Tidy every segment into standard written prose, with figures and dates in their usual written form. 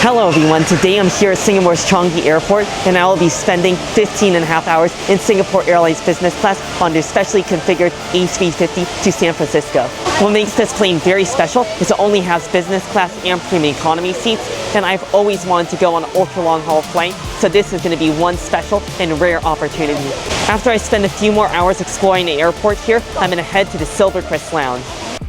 Hello everyone, today I'm here at Singapore's Changi Airport and I will be spending 15.5 hours in Singapore Airlines business class on their specially configured A350 to San Francisco. What makes this plane very special is it only has business class and premium economy seats, and I've always wanted to go on an ultra long haul flight, so this is going to be one special and rare opportunity. After I spend a few more hours exploring the airport here, I'm going to head to the SilverKris lounge.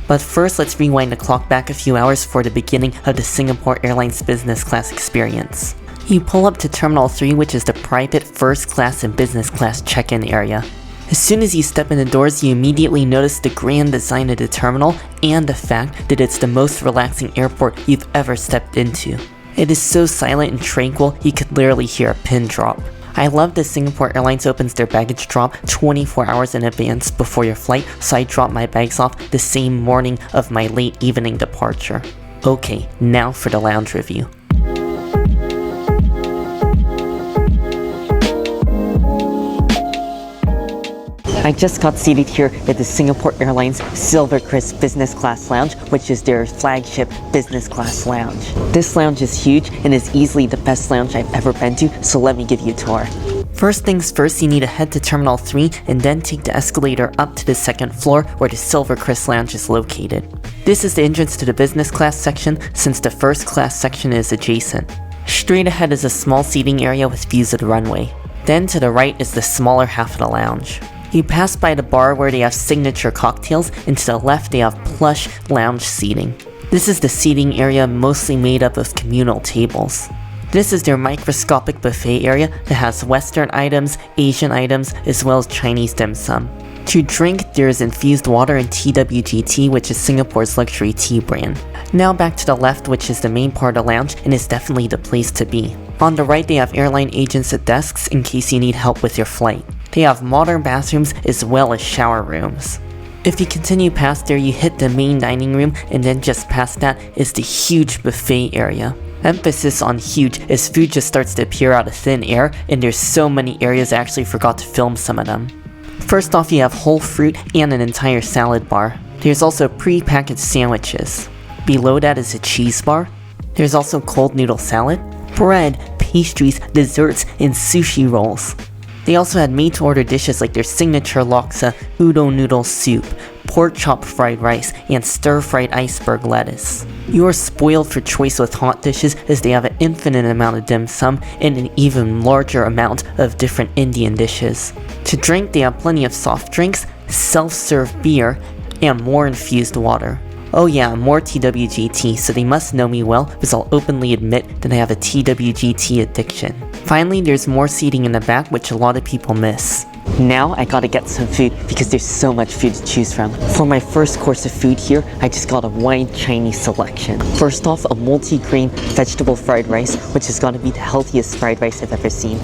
But first, let's rewind the clock back a few hours for the beginning of the Singapore Airlines business class experience. You pull up to Terminal 3, which is the private first class and business class check-in area. As soon as you step in the doors, you immediately notice the grand design of the terminal and the fact that it's the most relaxing airport you've ever stepped into. It is so silent and tranquil, you could literally hear a pin drop. I love that Singapore Airlines opens their baggage drop 24 hours in advance before your flight, so I drop my bags off the same morning of my late evening departure. Okay, now for the lounge review. I just got seated here at the Singapore Airlines SilverKris Business Class Lounge, which is their flagship business class lounge. This lounge is huge and is easily the best lounge I've ever been to, so let me give you a tour. First things first, you need to head to Terminal 3 and then take the escalator up to the second floor where the SilverKris lounge is located. This is the entrance to the business class section since the first class section is adjacent. Straight ahead is a small seating area with views of the runway. Then to the right is the smaller half of the lounge. You pass by the bar where they have signature cocktails, and to the left they have plush lounge seating. This is the seating area mostly made up of communal tables. This is their microscopic buffet area that has Western items, Asian items, as well as Chinese dim sum. To drink, there is infused water and TWGT, which is Singapore's luxury tea brand. Now back to the left, which is the main part of the lounge and is definitely the place to be. On the right they have airline agents at desks in case you need help with your flight. They have modern bathrooms as well as shower rooms. If you continue past there, you hit the main dining room, and then just past that is the huge buffet area. Emphasis on huge, as food just starts to appear out of thin air, and there's so many areas I actually forgot to film some of them. First off, you have whole fruit and an entire salad bar. There's also pre-packaged sandwiches. Below that is a cheese bar. There's also cold noodle salad, bread, pastries, desserts, and sushi rolls. They also had made-to-order dishes like their signature laksa, udon noodle soup, pork chop fried rice, and stir-fried iceberg lettuce. You are spoiled for choice with hot dishes as they have an infinite amount of dim sum and an even larger amount of different Indian dishes. To drink, they have plenty of soft drinks, self-serve beer, and more infused water. Oh yeah, more TWGT, so they must know me well because I'll openly admit that I have a TWGT addiction. Finally, there's more seating in the back, which a lot of people miss. Now I gotta get some food because there's so much food to choose from. For my first course of food here, I just got a wide Chinese selection. First off, a multi-grain vegetable fried rice, which has gotta be the healthiest fried rice I've ever seen.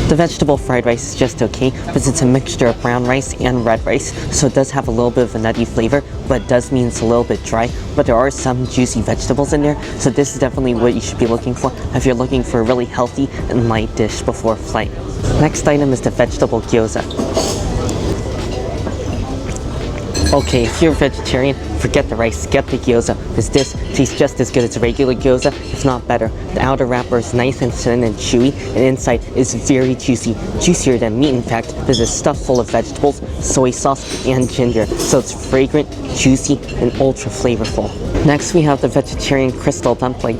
The vegetable fried rice is just okay, but it's a mixture of brown rice and red rice, so it does have a little bit of a nutty flavor, but it does mean it's a little bit dry, but there are some juicy vegetables in there, so this is definitely what you should be looking for if you're looking for a really healthy and light dish before flight. Next item is the vegetable gyoza. Okay, if you're a vegetarian, forget the rice, get the gyoza, because this tastes just as good as regular gyoza, if not better. The outer wrapper is nice and thin and chewy, and inside is very juicy, juicier than meat in fact, because it's stuffed full of vegetables, soy sauce, and ginger, so it's fragrant, juicy, and ultra flavorful. Next we have the vegetarian crystal dumpling.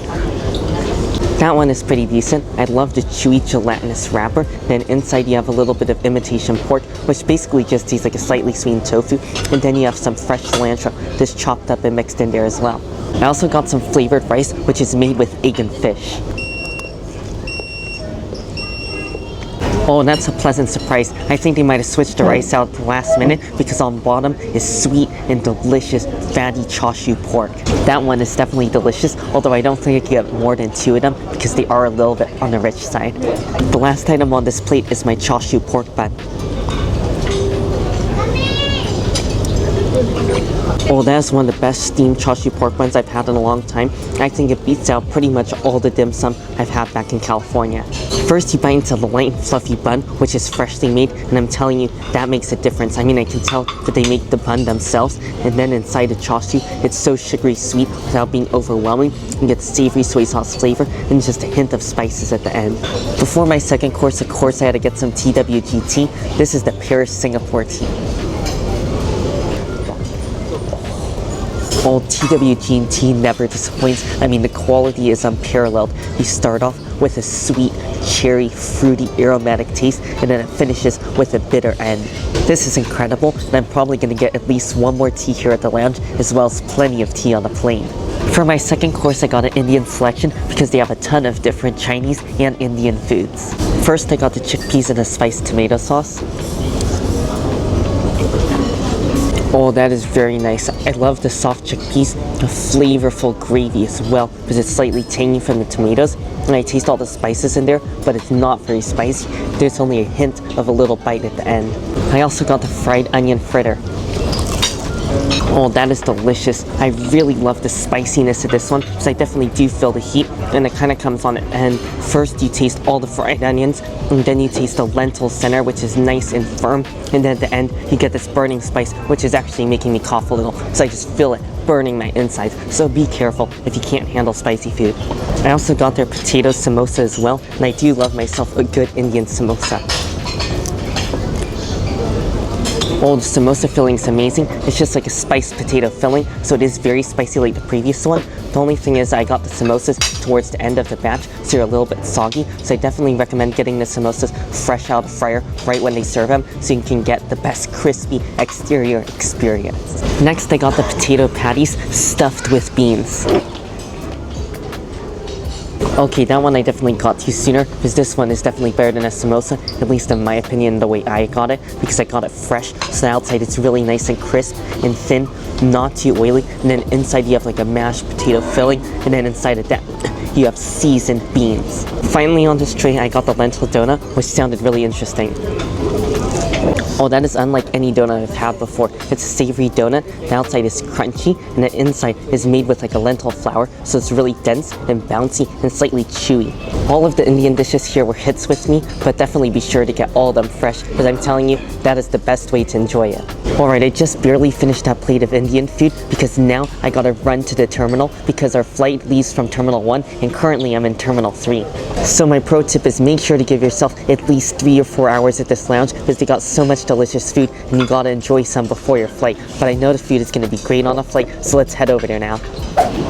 That one is pretty decent. I love the chewy gelatinous wrapper. Then inside you have a little bit of imitation pork, which basically just tastes like a slightly sweetened tofu. And then you have some fresh cilantro just chopped up and mixed in there as well. I also got some flavored rice, which is made with egg and fish. Oh, that's a pleasant surprise. I think they might have switched the rice out at the last minute because on bottom is sweet and delicious fatty chashu pork. That one is definitely delicious, although I don't think I can get more than 2 of them because they are a little bit on the rich side. The last item on this plate is my chashu pork bun. Oh, that's one of the best steamed chashu pork buns I've had in a long time. I think it beats out pretty much all the dim sum I've had back in California. First, you bite into the light and fluffy bun, which is freshly made, and I'm telling you, that makes a difference. I mean, I can tell that they make the bun themselves, and then inside the chashu, it's so sugary sweet without being overwhelming. You get savory soy sauce flavor and just a hint of spices at the end. Before my second course, of course, I had to get some TWG tea. This is the Paris Singapore tea. Oh, TWG tea never disappoints. I mean, the quality is unparalleled. You start off with a sweet, cherry, fruity, aromatic taste, and then it finishes with a bitter end. This is incredible, and I'm probably going to get at least one more tea here at the lounge, as well as plenty of tea on the plane. For my second course, I got an Indian selection because they have a ton of different Chinese and Indian foods. First, I got the chickpeas in a spiced tomato sauce. Oh, that is very nice. I love the soft chickpeas, the flavorful gravy as well, because it's slightly tangy from the tomatoes, and I taste all the spices in there, but it's not very spicy. There's only a hint of a little bite at the end. I also got the fried onion fritter. Oh, that is delicious. I really love the spiciness of this one, because I definitely do feel the heat, and it kind of comes on at the end. First, you taste all the fried onions, and then you taste the lentil center, which is nice and firm, and then at the end, you get this burning spice, which is actually making me cough a little, so I just feel it burning my insides, so be careful if you can't handle spicy food. I also got their potato samosa as well, and I do love myself a good Indian samosa. Oh, the samosa filling is amazing. It's just like a spiced potato filling, so it is very spicy like the previous one. The only thing is I got the samosas towards the end of the batch, so they're a little bit soggy, so I definitely recommend getting the samosas fresh out of the fryer right when they serve them, so you can get the best crispy exterior experience. Next, I got the potato patties stuffed with beans. Okay, that one I definitely got to sooner, because this one is definitely better than a samosa, at least in my opinion, the way I got it, because I got it fresh, so the outside it's really nice and crisp and thin, not too oily, and then inside you have like a mashed potato filling, and then inside of that, you have seasoned beans. Finally on this tray, I got the lentil donut, which sounded really interesting. Oh, that is unlike any donut I've had before. It's a savory donut, the outside is crunchy, and the inside is made with like a lentil flour, so it's really dense and bouncy and slightly chewy. All of the Indian dishes here were hits with me, but definitely be sure to get all of them fresh, because I'm telling you, that is the best way to enjoy it. Alright, I just barely finished that plate of Indian food, because now I gotta run to the terminal, because our flight leaves from Terminal 1, and currently I'm in Terminal 3. So my pro tip is make sure to give yourself at least 3 or 4 hours at this lounge, because they got so much delicious food, and you gotta enjoy some before your flight. But I know the food is gonna be great on a flight, so let's head over there now.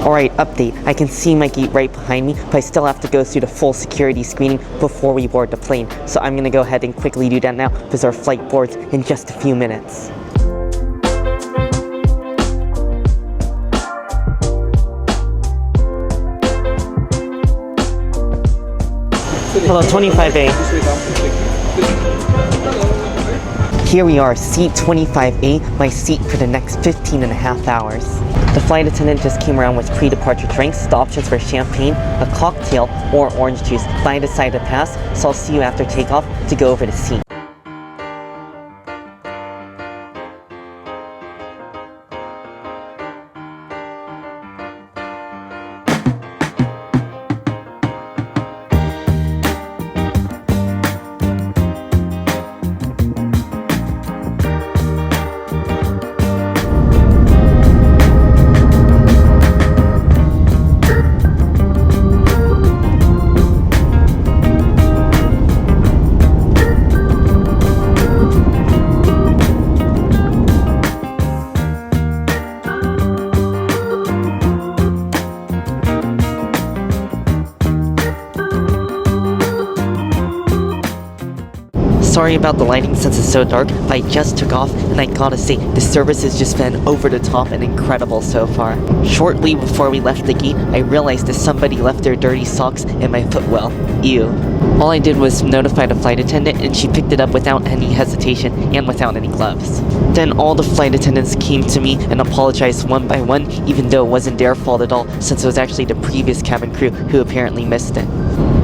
Alright, update. I can see my gate right behind me, but I still have to go through the full security screening before we board the plane. So I'm gonna go ahead and quickly do that now, because our flight boards in just a few minutes. Hello, 25A. Here we are, seat 25A, my seat for the next 15 and a half hours. The flight attendant just came around with pre-departure drinks. The options were champagne, a cocktail, or orange juice. But I decided to pass, so I'll see you after takeoff to go over the seat. Sorry about the lighting since it's so dark, but I just took off, and I gotta say, the service has just been over the top and incredible so far. Shortly before we left the gate, I realized that somebody left their dirty socks in my footwell. Ew. All I did was notify the flight attendant, and she picked it up without any hesitation and without any gloves. Then all the flight attendants came to me and apologized one by one, even though it wasn't their fault at all, since it was actually the previous cabin crew who apparently missed it.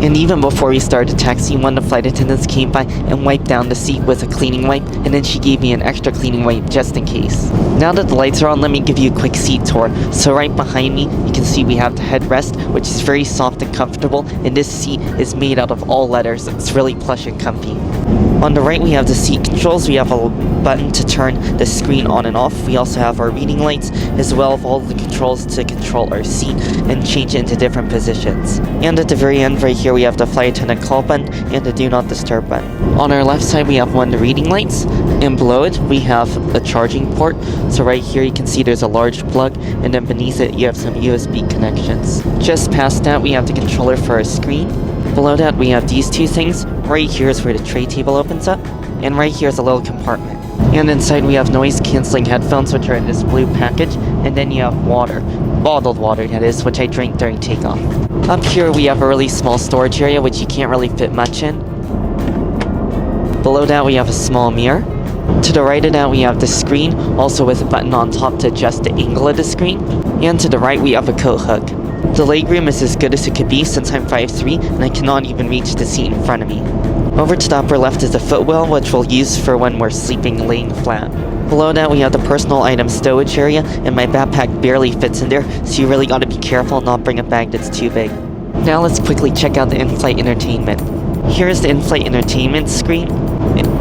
And even before we started to taxi, one of the flight attendants came by and wiped down the seat with a cleaning wipe, and then she gave me an extra cleaning wipe just in case. Now that the lights are on, let me give you a quick seat tour. So right behind me, you can see we have the headrest, which is very soft and comfortable, and this seat is made out of all leathers. It's really plush and comfy. On the right, we have the seat controls. We have a button to turn the screen on and off. We also have our reading lights, as well as all the controls to control our seat and change it into different positions. And at the very end right here, we have the flight attendant call button and the do not disturb button. On our left side, we have one of the reading lights, and below it, we have a charging port. So right here, you can see there's a large plug, and then beneath it, you have some USB connections. Just past that, we have the controller for our screen. Below that, we have these two things. Right here is where the tray table opens up, and right here is a little compartment. And inside we have noise-canceling headphones, which are in this blue package, and then you have water, bottled water that is, which I drink during takeoff. Up here we have a really small storage area, which you can't really fit much in. Below that we have a small mirror. To the right of that we have the screen, also with a button on top to adjust the angle of the screen. And to the right we have a coat hook. The legroom is as good as it could be since I'm 5'3", and I cannot even reach the seat in front of me. Over to the upper left is the footwell, which we'll use for when we're sleeping laying flat. Below that we have the personal item stowage area, and my backpack barely fits in there, so you really gotta be careful and not bring a bag that's too big. Now let's quickly check out the in-flight entertainment. Here's the in-flight entertainment screen.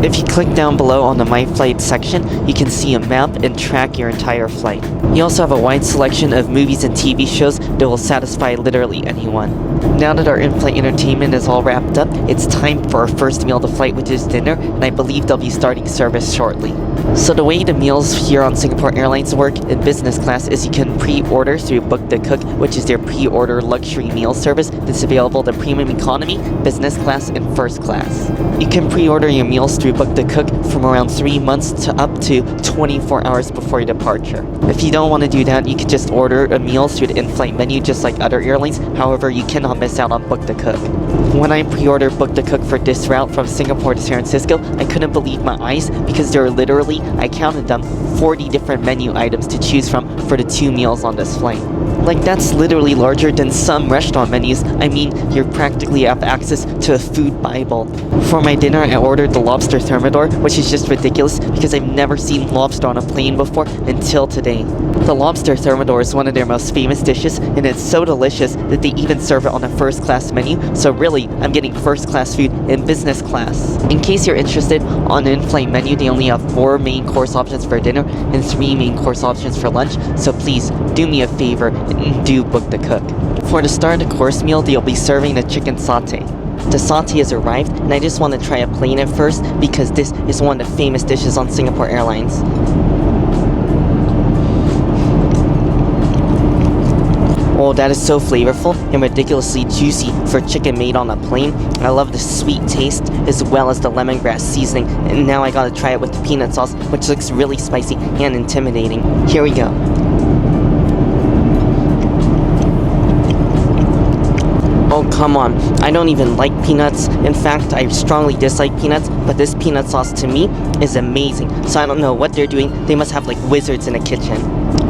If you click down below on the My Flight section, you can see a map and track your entire flight. You also have a wide selection of movies and TV shows that will satisfy literally anyone. Now that our in-flight entertainment is all wrapped up, it's time for our first meal of the flight, which is dinner, and I believe they'll be starting service shortly. So the way the meals here on Singapore Airlines work in business class is you can pre-order through Book the Cook, which is their pre-order luxury meal service that's available to premium economy, business class, and first class. You can pre-order your meals through Book the Cook from around 3 months to up to 24 hours before your departure. If you don't want to do that, you can just order a meal through the in-flight menu just like other airlines. However, you cannot miss out on Book the Cook. When I pre-ordered Book the Cook for this route from Singapore to San Francisco, I couldn't believe my eyes because there were literally, I counted them, 40 different menu items to choose from for the 2 meals on this flight. Like, that's literally larger than some restaurant menus. I mean, you practically have access to a food bible. For my dinner, I ordered the lobster thermidor, which is just ridiculous because I've never seen lobster on a plane before until today. The lobster thermidor is one of their most famous dishes, and it's so delicious that they even serve it on a first class menu, so really, I'm getting first class food in business class. In case you're interested, on the in-flight menu, they only have 4 main course options for dinner and 3 main course options for lunch, so please, do me a favor and do Book the Cook. For the start of the course meal, they'll be serving the chicken satay. The satay has arrived, and I just want to try a plain at first because this is one of the famous dishes on Singapore Airlines. Oh, that is so flavorful and ridiculously juicy for chicken made on a plane. I love the sweet taste as well as the lemongrass seasoning, and now I gotta try it with the peanut sauce, which looks really spicy and intimidating. Here we go. Oh, come on. I don't even like peanuts. In fact, I strongly dislike peanuts, but this peanut sauce to me is amazing. So I don't know what they're doing. They must have like wizards in the kitchen.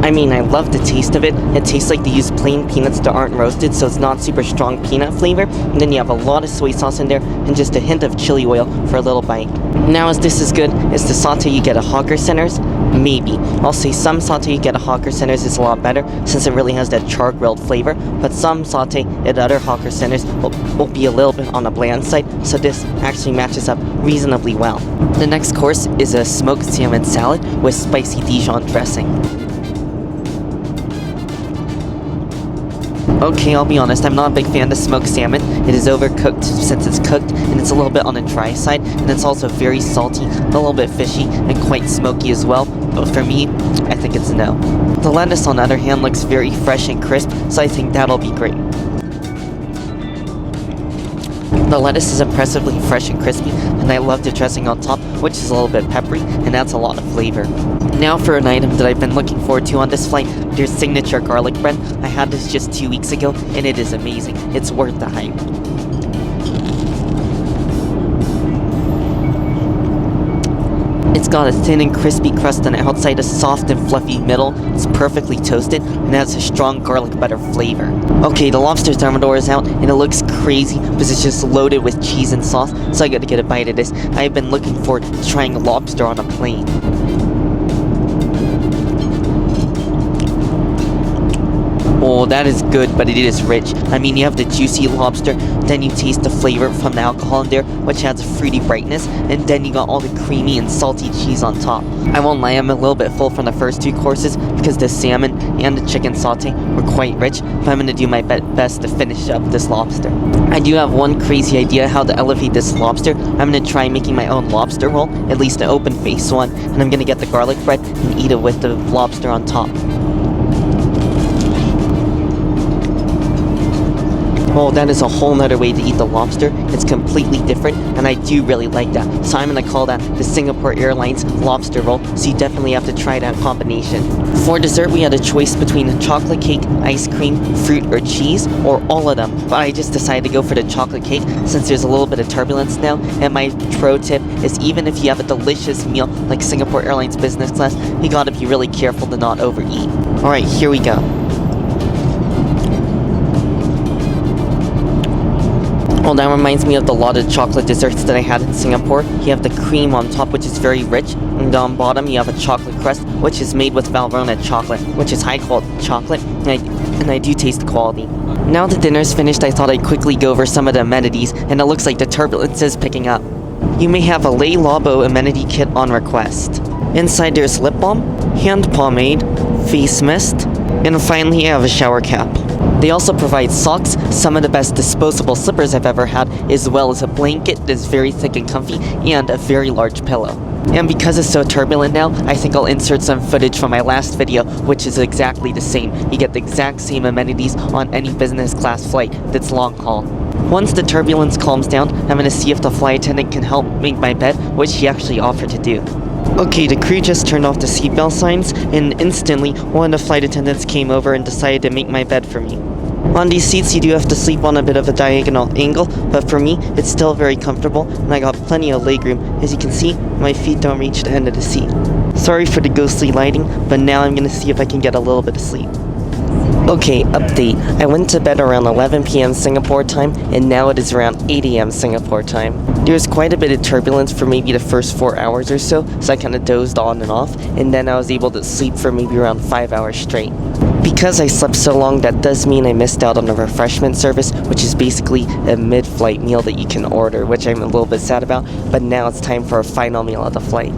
I mean, I love the taste of it. It tastes like they use plain peanuts that aren't roasted, so it's not super strong peanut flavor. And then you have a lot of soy sauce in there and just a hint of chili oil for a little bite. Now, is this as good as the satay you get at hawker centers? Maybe. I'll say some satay you get at hawker centers is a lot better since it really has that char-grilled flavor, but some satay at other hawker centers will be a little bit on the bland side, so this actually matches up reasonably well. The next course is a smoked salmon salad with spicy Dijon dressing. Okay, I'll be honest, I'm not a big fan of the smoked salmon. It is overcooked since it's cooked, and it's a little bit on the dry side, and it's also very salty, a little bit fishy, and quite smoky as well. But for me, I think it's a no. The lettuce, on the other hand, looks very fresh and crisp, so I think that'll be great. The lettuce is impressively fresh and crispy, and I love the dressing on top, which is a little bit peppery, and adds a lot of flavor. Now for an item that I've been looking forward to on this flight, their signature garlic bread. I had this just 2 weeks ago, and it is amazing. It's worth the hype. It's got a thin and crispy crust on the outside, a soft and fluffy middle. It's perfectly toasted and has a strong garlic butter flavor. Okay, the lobster thermidor is out and it looks crazy because it's just loaded with cheese and sauce, so I gotta get a bite of this. I've been looking forward to trying a lobster on a plane. Oh, that is good, but it is rich. I mean, you have the juicy lobster, then you taste the flavor from the alcohol in there, which adds a fruity brightness, and then you got all the creamy and salty cheese on top. I won't lie, I'm a little bit full from the first two courses because the salmon and the chicken saute were quite rich, but I'm gonna do my best to finish up this lobster. I do have one crazy idea how to elevate this lobster. I'm gonna try making my own lobster roll, at least an open face one, and I'm gonna get the garlic bread and eat it with the lobster on top. Oh, that is a whole nother way to eat the lobster. It's completely different, and I do really like that. So I'm gonna call that the Singapore Airlines lobster roll, so you definitely have to try that combination. For dessert, we had a choice between a chocolate cake, ice cream, fruit, or cheese, or all of them. But I just decided to go for the chocolate cake since there's a little bit of turbulence now. And my pro tip is even if you have a delicious meal like Singapore Airlines business class, you gotta be really careful to not overeat. Alright, here we go. Well, that reminds me of the lot of chocolate desserts that I had in Singapore. You have the cream on top, which is very rich, and on bottom you have a chocolate crust, which is made with Valrhona chocolate, which is high quality chocolate, and I do taste the quality. Now that dinner's finished, I thought I'd quickly go over some of the amenities, and it looks like the turbulence is picking up. You may have a Lay Labo amenity kit on request. Inside there's lip balm, hand pomade, face mist, and finally you have a shower cap. They also provide socks, some of the best disposable slippers I've ever had, as well as a blanket that's very thick and comfy, and a very large pillow. And because it's so turbulent now, I think I'll insert some footage from my last video, which is exactly the same. You get the exact same amenities on any business class flight that's long haul. Once the turbulence calms down, I'm gonna see if the flight attendant can help make my bed, which he actually offered to do. Okay, the crew just turned off the seatbelt signs, and instantly, one of the flight attendants came over and decided to make my bed for me. On these seats, you do have to sleep on a bit of a diagonal angle, but for me, it's still very comfortable, and I got plenty of legroom. As you can see, my feet don't reach the end of the seat. Sorry for the ghostly lighting, but now I'm gonna see if I can get a little bit of sleep. Okay, update. I went to bed around 11 p.m. Singapore time, and now it is around 8 a.m. Singapore time. There was quite a bit of turbulence for maybe the first 4 hours or so I kind of dozed on and off, and then I was able to sleep for maybe around 5 hours straight. Because I slept so long, that does mean I missed out on the refreshment service, which is basically a mid-flight meal that you can order, which I'm a little bit sad about, but now it's time for our final meal of the flight.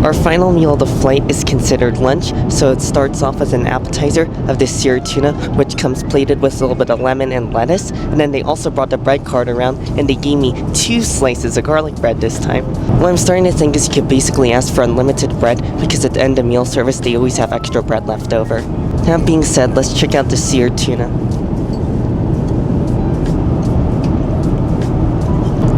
Our final meal of the flight is considered lunch, so it starts off as an appetizer of the seared tuna, which comes plated with a little bit of lemon and lettuce, and then they also brought the bread cart around, and they gave me 2 slices of garlic bread this time. What I'm starting to think is you could basically ask for unlimited bread, because at the end of meal service, they always have extra bread left over. That being said, let's check out the seared tuna.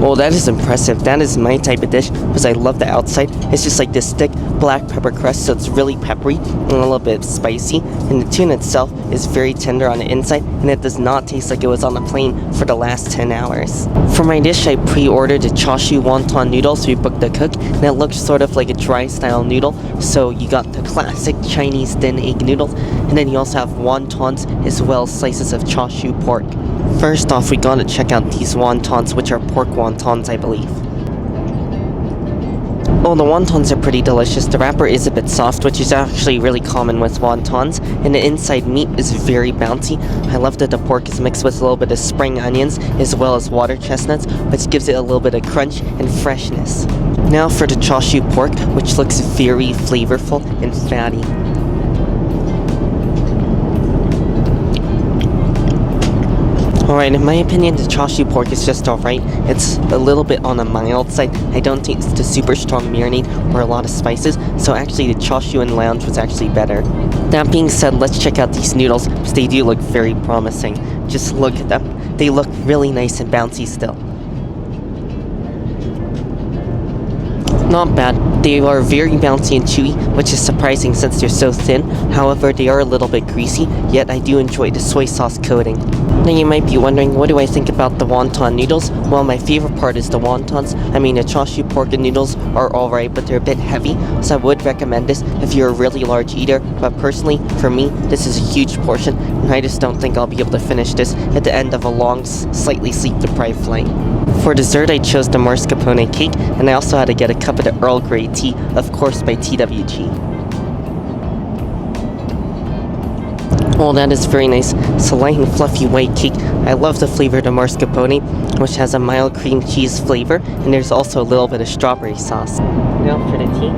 Well, that is impressive. That is my type of dish because I love the outside. It's just like this thick black pepper crust, so it's really peppery and a little bit spicy. And the tuna itself is very tender on the inside, and it does not taste like it was on the plane for the last 10 hours. For my dish, I pre-ordered the chashu wonton noodles we booked to cook, and it looks sort of like a dry style noodle. So you got the classic Chinese thin egg noodles, and then you also have wontons as well as slices of chashu pork. First off, we gotta check out these wontons, which are pork wontons, I believe. Oh, the wontons are pretty delicious. The wrapper is a bit soft, which is actually really common with wontons, and the inside meat is very bouncy. I love that the pork is mixed with a little bit of spring onions as well as water chestnuts, which gives it a little bit of crunch and freshness. Now for the chashu pork, which looks very flavorful and fatty. Alright, in my opinion, the chashu pork is just alright. It's a little bit on the mild side. I don't think it's the super strong marinade or a lot of spices, so actually the chashu and lounge was actually better. That being said, let's check out these noodles, because they do look very promising. Just look at them. They look really nice and bouncy still. Not bad. They are very bouncy and chewy, which is surprising since they're so thin. However, they are a little bit greasy, yet I do enjoy the soy sauce coating. Now you might be wondering, what do I think about the wonton noodles? Well, my favorite part is the wontons. I mean, the chashu pork noodles are alright, but they're a bit heavy, so I would recommend this if you're a really large eater. But personally, for me, this is a huge portion, and I just don't think I'll be able to finish this at the end of a long, slightly sleep-deprived flight. For dessert, I chose the mascarpone cake, and I also had to get a cup of the Earl Grey tea, of course by TWG. Oh, that is very nice. It's a light and fluffy white cake. I love the flavor of the mascarpone, which has a mild cream cheese flavor, and there's also a little bit of strawberry sauce. Now for the tea.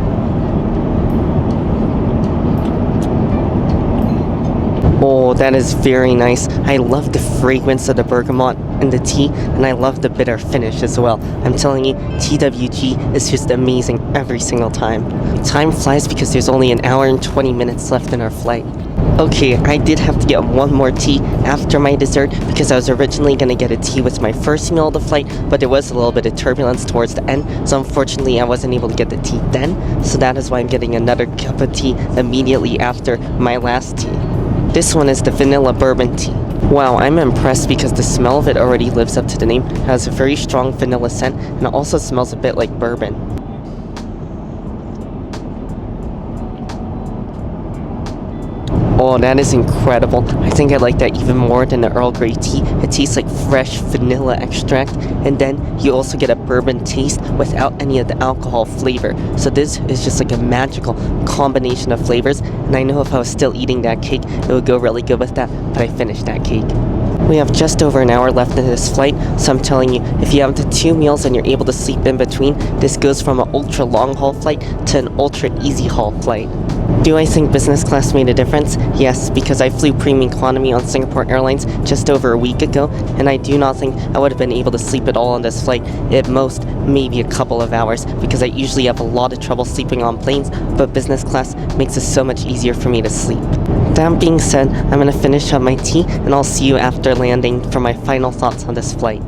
Oh, that is very nice. I love the fragrance of the bergamot in the tea, and I love the bitter finish as well. I'm telling you, TWG is just amazing every single time. Time flies because there's only an hour and 20 minutes left in our flight. Okay, I did have to get one more tea after my dessert because I was originally going to get a tea with my first meal of the flight, but there was a little bit of turbulence towards the end, so unfortunately I wasn't able to get the tea then, so that is why I'm getting another cup of tea immediately after my last tea. This one is the vanilla bourbon tea. Wow, I'm impressed because the smell of it already lives up to the name. It has a very strong vanilla scent, and it also smells a bit like bourbon. Oh, that is incredible. I think I like that even more than the Earl Grey tea. It tastes like fresh vanilla extract, and then you also get a bourbon taste without any of the alcohol flavor. So this is just like a magical combination of flavors, and I know if I was still eating that cake, it would go really good with that, but I finished that cake. We have just over an hour left in this flight, so I'm telling you, if you have the 2 meals and you're able to sleep in between, this goes from an ultra long haul flight to an ultra easy haul flight. Do I think business class made a difference? Yes, because I flew premium economy on Singapore Airlines just over a week ago, and I do not think I would have been able to sleep at all on this flight, at most maybe a couple of hours, because I usually have a lot of trouble sleeping on planes, but business class makes it so much easier for me to sleep. That being said, I'm going to finish up my tea, and I'll see you after landing for my final thoughts on this flight.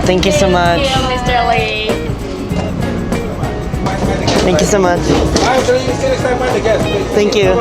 Thank you so much. Thank you, Mr. Lee. Thank you so much. Thank you.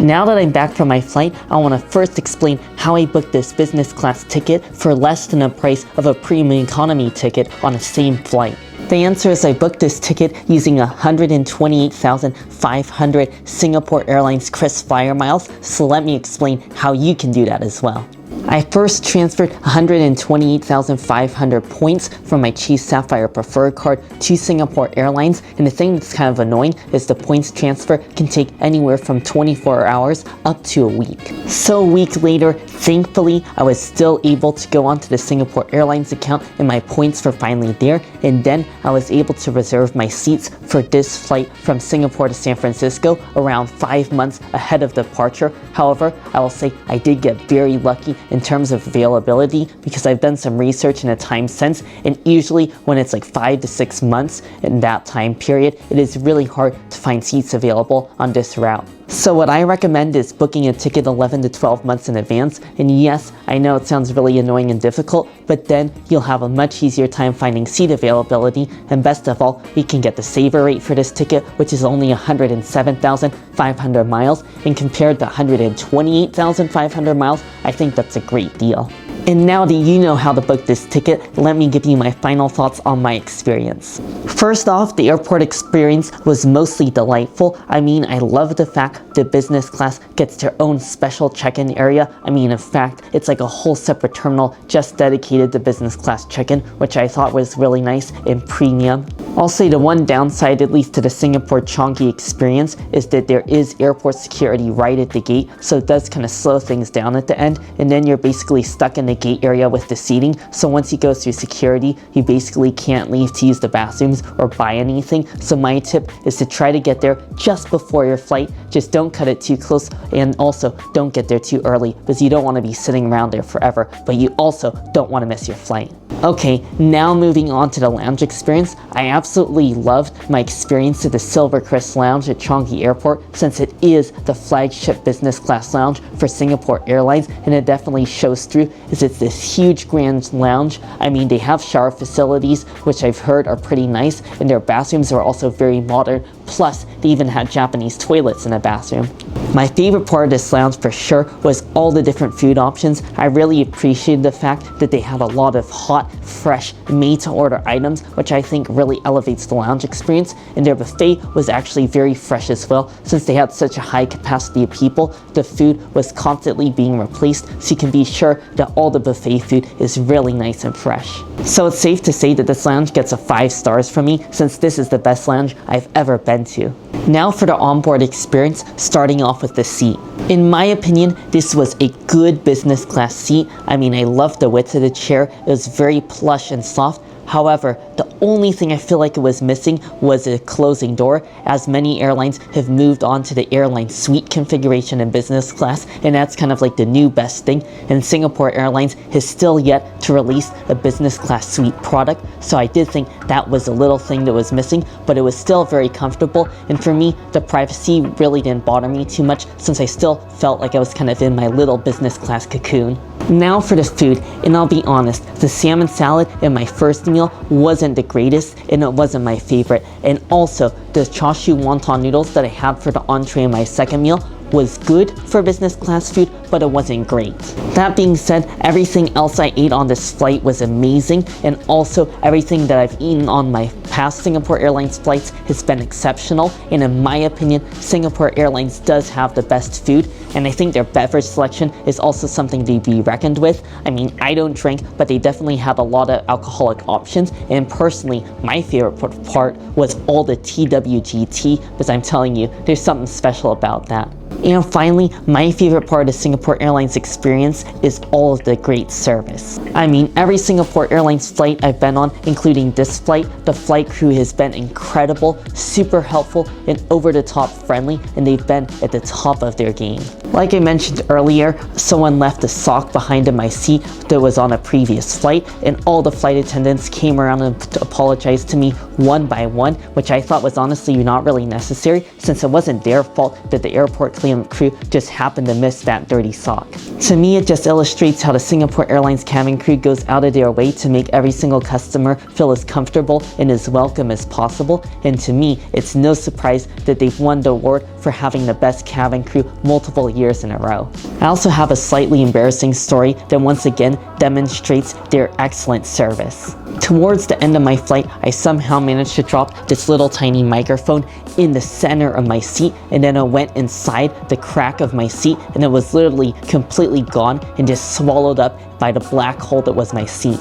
Now that I'm back from my flight, I want to first explain how I booked this business class ticket for less than the price of a premium economy ticket on the same flight. The answer is I booked this ticket using 128,500 Singapore Airlines Kris Flyer miles, so let me explain how you can do that as well. I first transferred 128,500 points from my Chief Sapphire Preferred card to Singapore Airlines, and the thing that's kind of annoying is the points transfer can take anywhere from 24 hours up to a week. So a week later, thankfully, I was still able to go onto the Singapore Airlines account and my points were finally there, and then I was able to reserve my seats for this flight from Singapore to San Francisco around 5 months ahead of departure. However, I will say I did get very lucky in terms of availability because I've done some research in a time since, and usually when it's like 5 to 6 months in that time period, it is really hard to find seats available on this route. So what I recommend is booking a ticket 11 to 12 months in advance, and yes, I know it sounds really annoying and difficult, but then you'll have a much easier time finding seat availability, and best of all, you can get the saver rate for this ticket, which is only 107,500 miles, and compared to 128,500 miles, I think that's a great deal. And now that you know how to book this ticket, let me give you my final thoughts on my experience. First off, the airport experience was mostly delightful. I mean, I love the fact that business class gets their own special check-in area. I mean, in fact, it's like a whole separate terminal just dedicated to business class check-in, which I thought was really nice and premium. I'll say the one downside, at least to the Singapore Changi experience, is that there is airport security right at the gate, so it does kind of slow things down at the end, and then you're basically stuck in the gate area with the seating. So once you go through security, you basically can't leave to use the bathrooms or buy anything. So my tip is to try to get there just before your flight. Just don't cut it too close, and also don't get there too early, because you don't want to be sitting around there forever, but you also don't want to miss your flight. Okay, now moving on to the lounge experience. I absolutely loved my experience at the SilverKris lounge at Changi Airport, since it is the flagship business class lounge for Singapore Airlines, and it definitely shows through, as it's this huge grand lounge. I mean, they have shower facilities, which I've heard are pretty nice, and their bathrooms are also very modern, plus they even had Japanese toilets in the bathroom. My favorite part of this lounge for sure was all the different food options. I really appreciated the fact that they had a lot of hot, fresh, made-to-order items, which I think really elevates the lounge experience, and their buffet was actually very fresh as well. Since they had such a high capacity of people, the food was constantly being replaced, so you can be sure that all the buffet food is really nice and fresh. So it's safe to say that this lounge gets a 5 stars from me, since this is the best lounge I've ever been to. Now for the onboard experience, starting off with the seat. In my opinion, this was a good business class seat. I mean, I loved the width of the chair. It was very plush and soft. However, the only thing I feel like it was missing was a closing door, as many airlines have moved on to the airline suite configuration in business class, and that's kind of like the new best thing. And Singapore Airlines has still yet to release a business class suite product, so I did think that was a little thing that was missing, but it was still very comfortable. And for me, the privacy really didn't bother me too much, since I still felt like I was kind of in my little business class cocoon. Now for the food, and I'll be honest, the salmon salad in my first meal wasn't the greatest, and it wasn't my favorite. And also, the chashu wonton noodles that I had for the entree in my second meal was good for business class food, but it wasn't great. That being said, everything else I ate on this flight was amazing, and also everything that I've eaten on my past Singapore Airlines flights has been exceptional. And in my opinion, Singapore Airlines does have the best food, and I think their beverage selection is also something to be reckoned with. I mean, I don't drink, but they definitely have a lot of alcoholic options, and personally, my favorite part was all the TWGT, because I'm telling you, there's something special about that. And finally, my favorite part of the Singapore Airlines experience is all of the great service. I mean, every Singapore Airlines flight I've been on, including this flight, the flight crew has been incredible, super helpful, and over-the-top friendly, and they've been at the top of their game. Like I mentioned earlier, someone left a sock behind in my seat that was on a previous flight, and all the flight attendants came around and apologized to me one by one, which I thought was honestly not really necessary, since it wasn't their fault that the airport cleanup crew just happened to miss that dirty sock. To me, it just illustrates how the Singapore Airlines cabin crew goes out of their way to make every single customer feel as comfortable and as welcome as possible, and to me, it's no surprise that they've won the award for having the best cabin crew multiple years in a row. I also have a slightly embarrassing story that once again demonstrates their excellent service. Towards the end of my flight, I somehow managed to drop this little tiny microphone in the center of my seat, and then it went inside the crack of my seat, and it was literally completely gone and just swallowed up by the black hole that was my seat.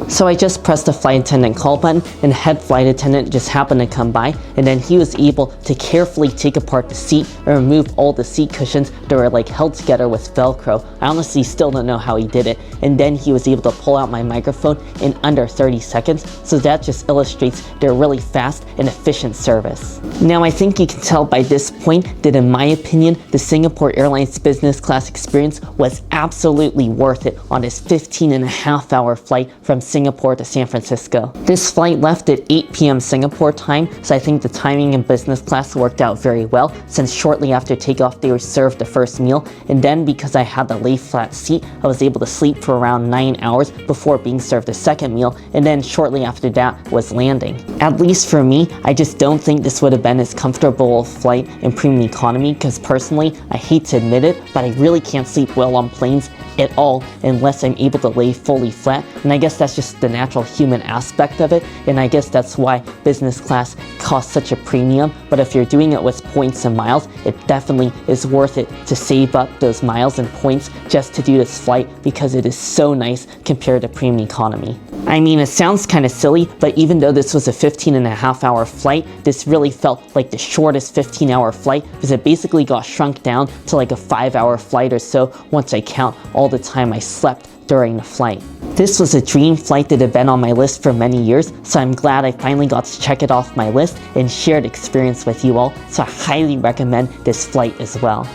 So I just pressed the flight attendant call button, and the head flight attendant just happened to come by, and then he was able to carefully take apart the seat and remove all the seat cushions that were like held together with Velcro. I honestly still don't know how he did it, and then he was able to pull out my microphone in under 30 seconds, so that just illustrates their really fast and efficient service. Now I think you can tell by this point that in my opinion, the Singapore Airlines business class experience was absolutely worth it on this 15.5-hour flight from Singapore to San Francisco. This flight left at 8 p.m. Singapore time, so I think the timing in business class worked out very well, since shortly after takeoff they were served the first meal, and then because I had the lay flat seat, I was able to sleep for around 9 hours before being served the second meal, and then shortly after that was landing. At least for me, I just don't think this would have been as comfortable a flight in premium economy, because personally, I hate to admit it, but I really can't sleep well on planes at all unless I'm able to lay fully flat, and I guess that's just the natural human aspect of it, and I guess that's why business class costs such a premium. But if you're doing it with points and miles, it definitely is worth it to save up those miles and points just to do this flight, because it is so nice compared to premium economy. I mean, it sounds kind of silly, but even though this was a 15.5-hour flight, this really felt like the shortest 15-hour flight, because it basically got shrunk down to like a 5-hour flight or so once I count all the time I slept during the flight. This was a dream flight that had been on my list for many years, so I'm glad I finally got to check it off my list and share the experience with you all, so I highly recommend this flight as well.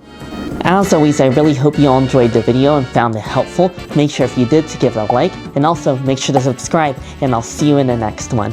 As always, I really hope you all enjoyed the video and found it helpful. Make sure if you did to give it a like, and also make sure to subscribe, and I'll see you in the next one.